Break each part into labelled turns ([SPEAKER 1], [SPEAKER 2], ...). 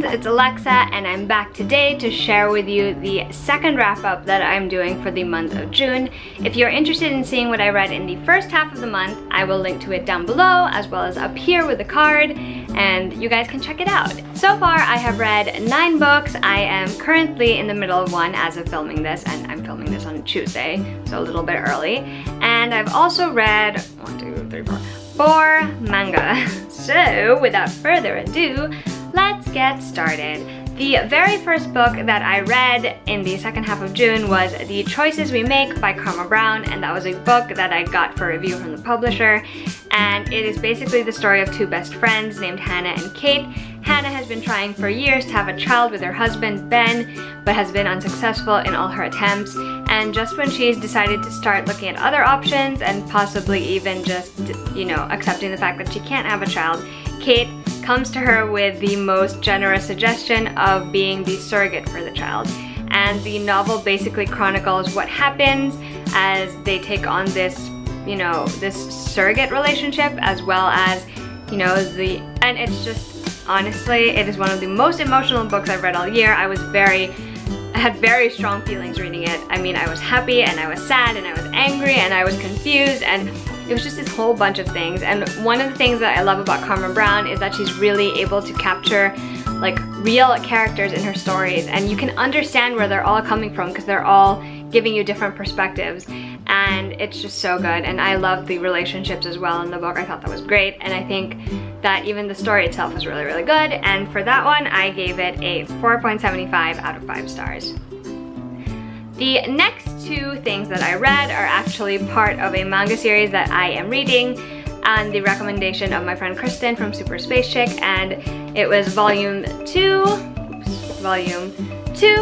[SPEAKER 1] friends, it's Alexa and I'm back today to share with you the second wrap-up that I'm doing for the month of June. If you're interested in seeing what I read in the first half of the month, I will link to it down below as well as up here with the card, and you guys can check it out. So far I have read 9 books. I am currently in the middle of one as of filming this, and I'm filming this on Tuesday, so a little bit early. And I've also read 4 manga. So without further ado, let's get started. The very first book that I read in the second half of June was The Choices We Make by Karma Brown, and that was a book that I got for review from the publisher. And it is basically the story of 2 best friends named Hannah and Kate. Hannah has been trying for years to have a child with her husband, Ben, but has been unsuccessful in all her attempts. And just when she's decided to start looking at other options and possibly even just, accepting the fact that she can't have a child, Kate comes to her with the most generous suggestion of being the surrogate for the child. And the novel basically chronicles what happens as they take on this, this surrogate relationship, as well as, and it's just, honestly, it is one of the most emotional books I've read all year. I had very strong feelings reading it. I mean, I was happy and I was sad and I was angry and I was confused, and it was just this whole bunch of things. And one of the things that I love about Karma Brown is that she's really able to capture like real characters in her stories, and you can understand where they're all coming from because they're all giving you different perspectives, and it's just so good. And I love the relationships as well in the book. I thought that was great, and I think that even the story itself was really, really good. And for that one, I gave it a 4.75 out of 5 stars. The next 2 things that I read are actually part of a manga series that I am reading on the recommendation of my friend Kristen from Super Space Chick, and it was volume 2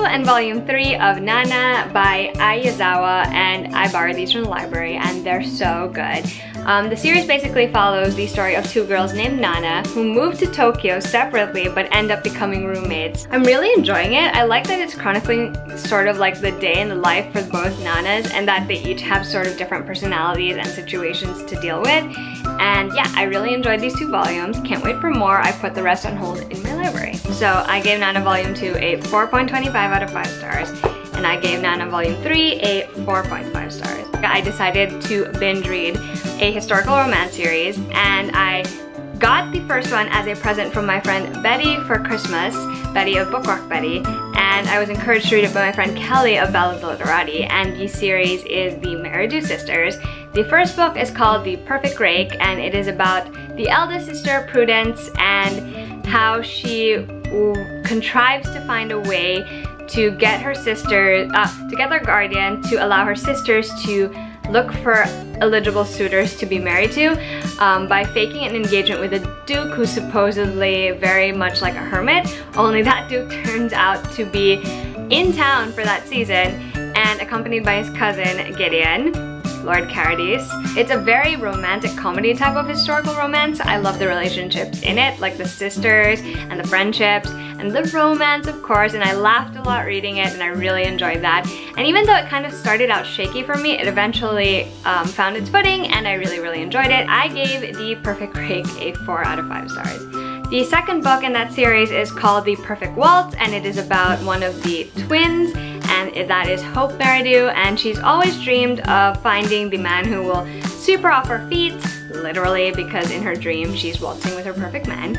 [SPEAKER 1] and volume 3 of Nana by Ai Yazawa, and I borrowed these from the library and they're so good. The series basically follows the story of 2 girls named Nana who move to Tokyo separately but end up becoming roommates. I'm really enjoying it. I like that it's chronicling sort of like the day in the life for both Nanas, and that they each have sort of different personalities and situations to deal with. And yeah, I really enjoyed these 2 volumes. Can't wait for more. I put the rest on hold in my library. So I gave Nana Volume 2 a 4.25 out of 5 stars. And I gave Nana Volume 3 a 4.5 stars. I decided to binge read a historical romance series, and I got the first one as a present from my friend Betty for Christmas, Betty of Book Rock Betty, and I was encouraged to read it by my friend Kelly of Ballad Literati, and the series is the Merridew Sisters. The first book is called The Perfect Rake, and it is about the eldest sister, Prudence, and how she contrives to find a way to get her sister, to get their guardian to allow her sisters to look for eligible suitors to be married to by faking an engagement with a duke who's supposedly very much like a hermit, only that duke turns out to be in town for that season and accompanied by his cousin Gideon, Lord Caradis. It's a very romantic comedy type of historical romance. I love the relationships in it, like the sisters and the friendships and the romance, of course, and I laughed a lot reading it, and I really enjoyed that. And even though it kind of started out shaky for me, it eventually found its footing, and I really, really enjoyed it. I gave The Perfect Rake a 4 out of 5 stars. The second book in that series is called The Perfect Waltz, and it is about one of the twins, and that is Hope Merridew, and she's always dreamed of finding the man who will sweep her off her feet, literally, because in her dream she's waltzing with her perfect man.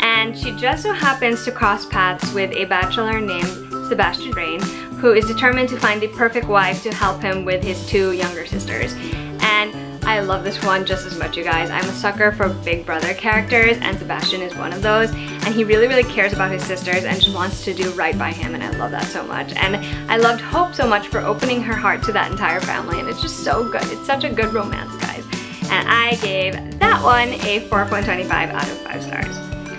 [SPEAKER 1] And she just so happens to cross paths with a bachelor named Sebastian Rain, who is determined to find the perfect wife to help him with his 2 younger sisters. And I love this one just as much, you guys. I'm a sucker for big brother characters, and Sebastian is one of those, and he really, really cares about his sisters and just wants to do right by him, and I love that so much. And I loved Hope so much for opening her heart to that entire family, and it's just so good. It's such a good romance, guys. And I gave that one a 4.25 out of 5 stars.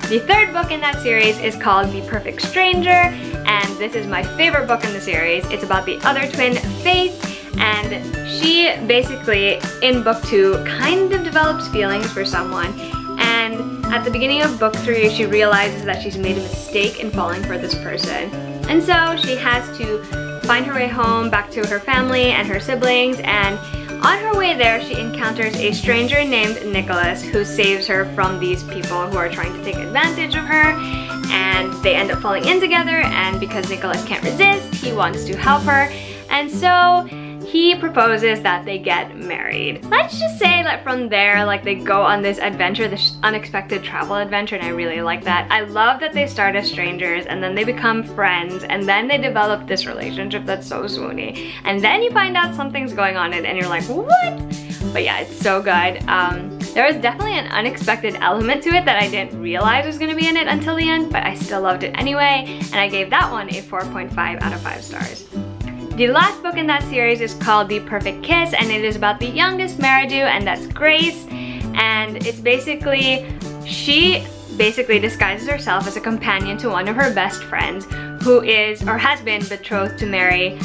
[SPEAKER 1] The third book in that series is called The Perfect Stranger, and this is my favorite book in the series. It's about the other twin, Faith, and she basically, in book 2, kind of develops feelings for someone, and at the beginning of book 3, she realizes that she's made a mistake in falling for this person. And so she has to find her way home back to her family and her siblings, and on her way there, she encounters a stranger named Nicholas who saves her from these people who are trying to take advantage of her. and they end up falling in together, and because Nicholas can't resist, he wants to help her, and so he proposes that they get married. Let's just say that from there, like, they go on this adventure, this unexpected travel adventure, and I really like that. I love that they start as strangers and then they become friends and then they develop this relationship that's so swoony. And then you find out something's going on and you're like, what? But yeah, it's so good. There was definitely an unexpected element to it that I didn't realize was gonna be in it until the end, but I still loved it anyway, and I gave that one a 4.5 out of 5 stars. The last book in that series is called The Perfect Kiss, and it is about the youngest Merridew, and that's Grace. And it's basically, she basically disguises herself as a companion to one of her best friends who is, or has been, betrothed to marry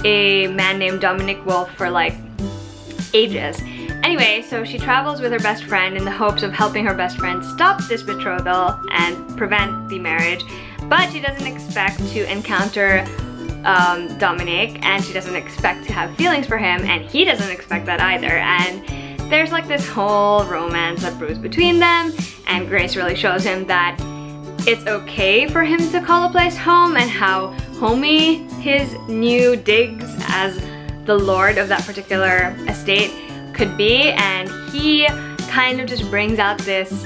[SPEAKER 1] a man named Dominic Wolf for like ages. Anyway, so she travels with her best friend in the hopes of helping her best friend stop this betrothal and prevent the marriage, but she doesn't expect to encounter Dominic, and she doesn't expect to have feelings for him, and he doesn't expect that either, and there's like this whole romance that brews between them, and Grace really shows him that it's okay for him to call a place home and how homey his new digs as the lord of that particular estate could be, and he kind of just brings out these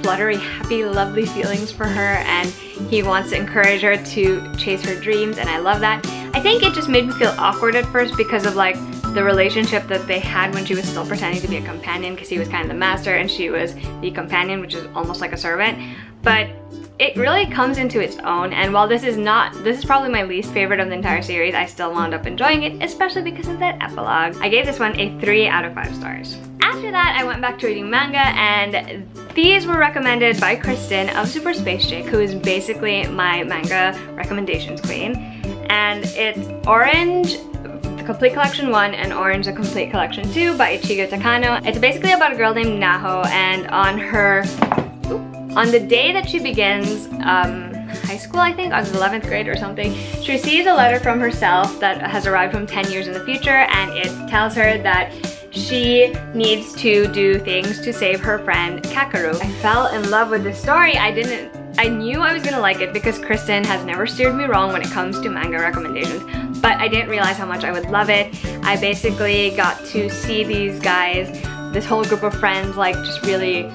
[SPEAKER 1] fluttery, happy, lovely feelings for her, and he wants to encourage her to chase her dreams, and I love that. I think it just made me feel awkward at first because of like the relationship that they had when she was still pretending to be a companion, because he was kind of the master and she was the companion, which is almost like a servant. But it really comes into its own, and while this is probably my least favorite of the entire series, I still wound up enjoying it, especially because of that epilogue. I gave this one a 3 out of 5 stars. After that, I went back to reading manga, and these were recommended by Kristen of Super Space Chick, who is basically my manga recommendations queen. And it's Orange, the Complete Collection 1, and Orange, the Complete Collection 2 by Ichigo Takano. It's basically about a girl named Naho, and on the day that she begins high school, I think, on the 11th grade or something, she receives a letter from herself that has arrived from 10 years in the future, and it tells her that she needs to do things to save her friend Kakeru. I fell in love with this story. I knew I was gonna like it because Kristen has never steered me wrong when it comes to manga recommendations, but I didn't realize how much I would love it. I basically got to see these guys, this whole group of friends, like just really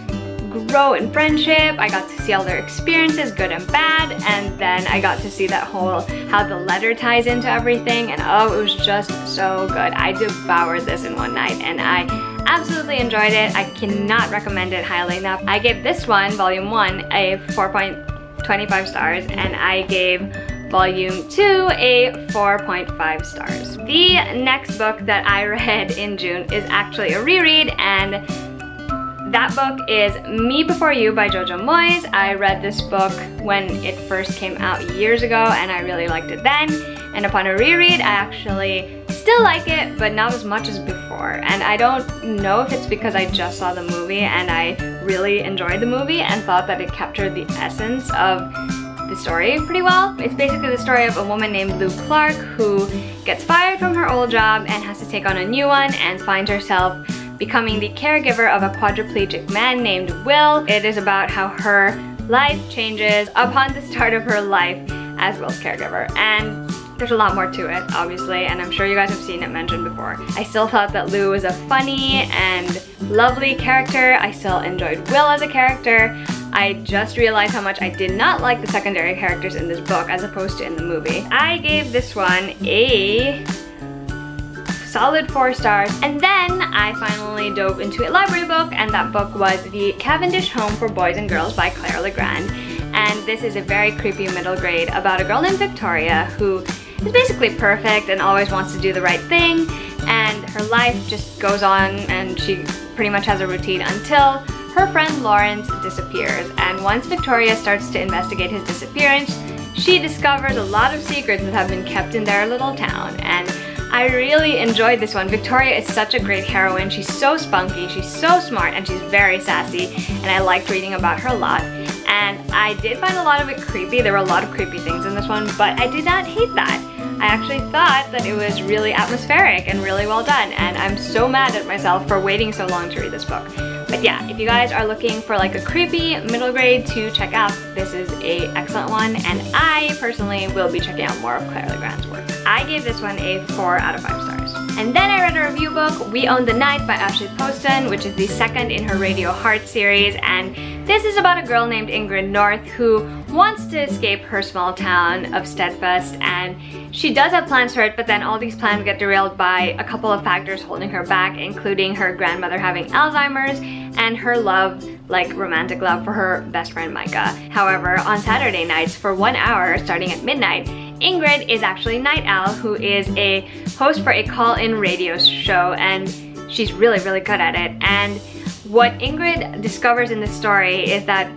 [SPEAKER 1] grow in friendship. I got to see all their experiences, good and bad, and then I got to see that whole, how the letter ties into everything, and oh, it was just so good. I devoured this in one night, and I absolutely enjoyed it. I cannot recommend it highly enough. I gave this one, volume 1, a 4.25 stars, and I gave volume 2 a 4.5 stars. The next book that I read in June is actually a reread, and that book is Me Before You by Jojo Moyes. I read this book when it first came out years ago, and I really liked it then. And upon a reread, I actually still like it, but not as much as before. And I don't know if it's because I just saw the movie and I really enjoyed the movie and thought that it captured the essence of the story pretty well. It's basically the story of a woman named Lou Clark who gets fired from her old job and has to take on a new one, and finds herself becoming the caregiver of a quadriplegic man named Will. It is about how her life changes upon the start of her life as Will's caregiver. And there's a lot more to it, obviously, and I'm sure you guys have seen it mentioned before. I still thought that Lou was a funny and lovely character. I still enjoyed Will as a character. I just realized how much I did not like the secondary characters in this book as opposed to in the movie. I gave this one a solid 4 stars, and then I finally dove into a library book, and that book was The Cavendish Home for Boys and Girls by Claire Legrand. And this is a very creepy middle grade about a girl named Victoria who is basically perfect and always wants to do the right thing, and her life just goes on and she pretty much has a routine until her friend Lawrence disappears. And once Victoria starts to investigate his disappearance, she discovers a lot of secrets that have been kept in their little town, and I really enjoyed this one. Victoria is such a great heroine. She's so spunky, she's so smart, and she's very sassy, and I liked reading about her a lot. And I did find a lot of it creepy. There were a lot of creepy things in this one, but I did not hate that. I actually thought that it was really atmospheric and really well done, and I'm so mad at myself for waiting so long to read this book. But yeah, if you guys are looking for like a creepy middle grade to check out, this is an excellent one, and I personally will be checking out more of Claire Legrand's work. I gave this one a 4 out of 5 stars. And then I read a review book, We Own the Night by Ashley Poston, which is the second in her Radio Heart series, and this is about a girl named Ingrid North who wants to escape her small town of Steadfast, and she does have plans for it, but then all these plans get derailed by a couple of factors holding her back, including her grandmother having Alzheimer's and her love, like romantic love, for her best friend Micah. However, on Saturday nights for 1 hour starting at midnight, Ingrid is actually Night Owl, who is a host for a call-in radio show, and she's really, really good at it. And what Ingrid discovers in this story is that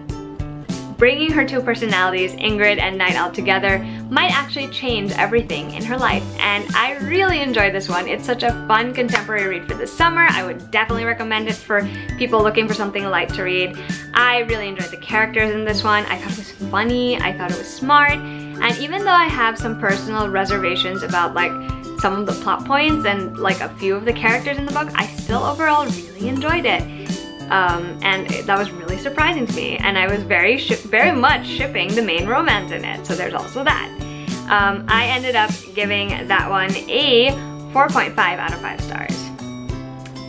[SPEAKER 1] bringing her two personalities, Ingrid and Night Owl, together might actually change everything in her life. And I really enjoyed this one. It's such a fun contemporary read for the summer. I would definitely recommend it for people looking for something light to read. I really enjoyed the characters in this one. I thought it was funny, I thought it was smart, and even though I have some personal reservations about like some of the plot points and like a few of the characters in the book, I still overall really enjoyed it. And that was really surprising to me, and I was very much shipping the main romance in it, so there's also that. I ended up giving that one a 4.5 out of 5 stars.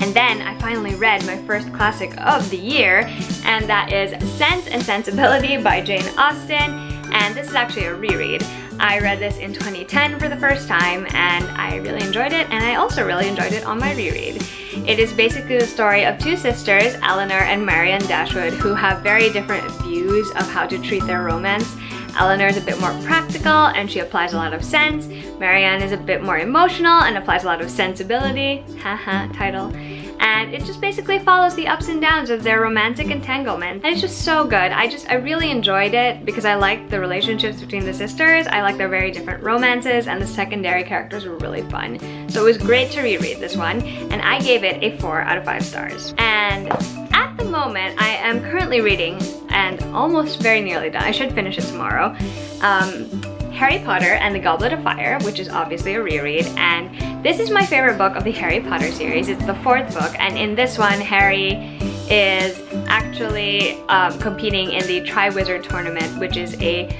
[SPEAKER 1] And then I finally read my first classic of the year, and that is Sense and Sensibility by Jane Austen, and this is actually a reread. I read this in 2010 for the first time, and I really enjoyed it, and I also really enjoyed it on my reread. It is basically the story of two sisters, Eleanor and Marianne Dashwood, who have very different views of how to treat their romance. Eleanor is a bit more practical and she applies a lot of sense. Marianne is a bit more emotional and applies a lot of sensibility. Haha, title. And it just basically follows the ups and downs of their romantic entanglement. And it's just so good. I really enjoyed it because I liked the relationships between the sisters. I liked their very different romances, and the secondary characters were really fun. So it was great to reread this one, and I gave it a 4 out of 5 stars. And at the moment, I am currently reading, and almost very nearly done, I should finish it tomorrow, Harry Potter and the Goblet of Fire, which is obviously a reread, and this is my favorite book of the Harry Potter series. It's the 4th book, and in this one, Harry is actually competing in the Triwizard Tournament, which is a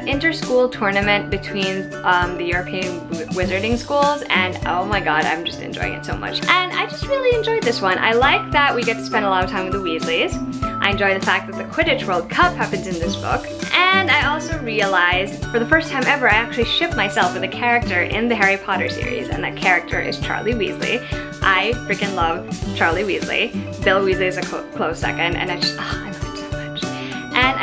[SPEAKER 1] inter-school tournament between the European wizarding schools, and oh my god, I'm just enjoying it so much. And I just really enjoyed this one. I like that we get to spend a lot of time with the Weasleys. I enjoy the fact that the Quidditch World Cup happens in this book, and I also realized for the first time ever I actually ship myself with a character in the Harry Potter series, and that character is Charlie Weasley. I freaking love Charlie Weasley. Bill Weasley is a close second, and I love it so much. And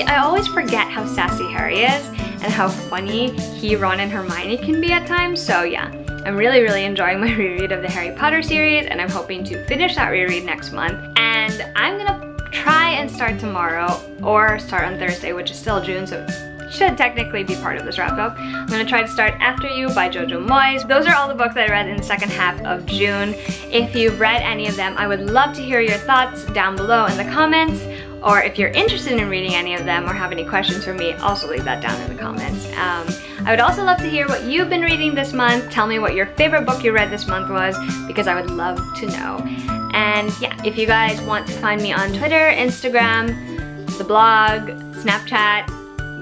[SPEAKER 1] I always forget how sassy Harry is and how funny he, Ron, and Hermione can be at times. So yeah, I'm really enjoying my reread of the Harry Potter series, and I'm hoping to finish that reread next month. And I'm gonna try and start tomorrow, or start on Thursday, which is still June, so it should technically be part of this wrap up. I'm gonna try to start After You by Jojo Moyes. Those are all the books that I read in the second half of June. If you've read any of them, I would love to hear your thoughts down below in the comments. Or if you're interested in reading any of them or have any questions for me, also leave that down in the comments. I would also love to hear what you've been reading this month. Tell me what your favorite book you read this month was, because I would love to know. And yeah, if you guys want to find me on Twitter, Instagram, the blog, Snapchat,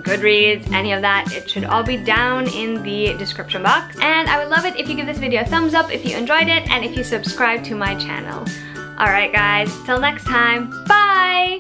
[SPEAKER 1] Goodreads, any of that, it should all be down in the description box. And I would love it if you give this video a thumbs up if you enjoyed it, and if you subscribe to my channel. Alright guys, till next time, bye!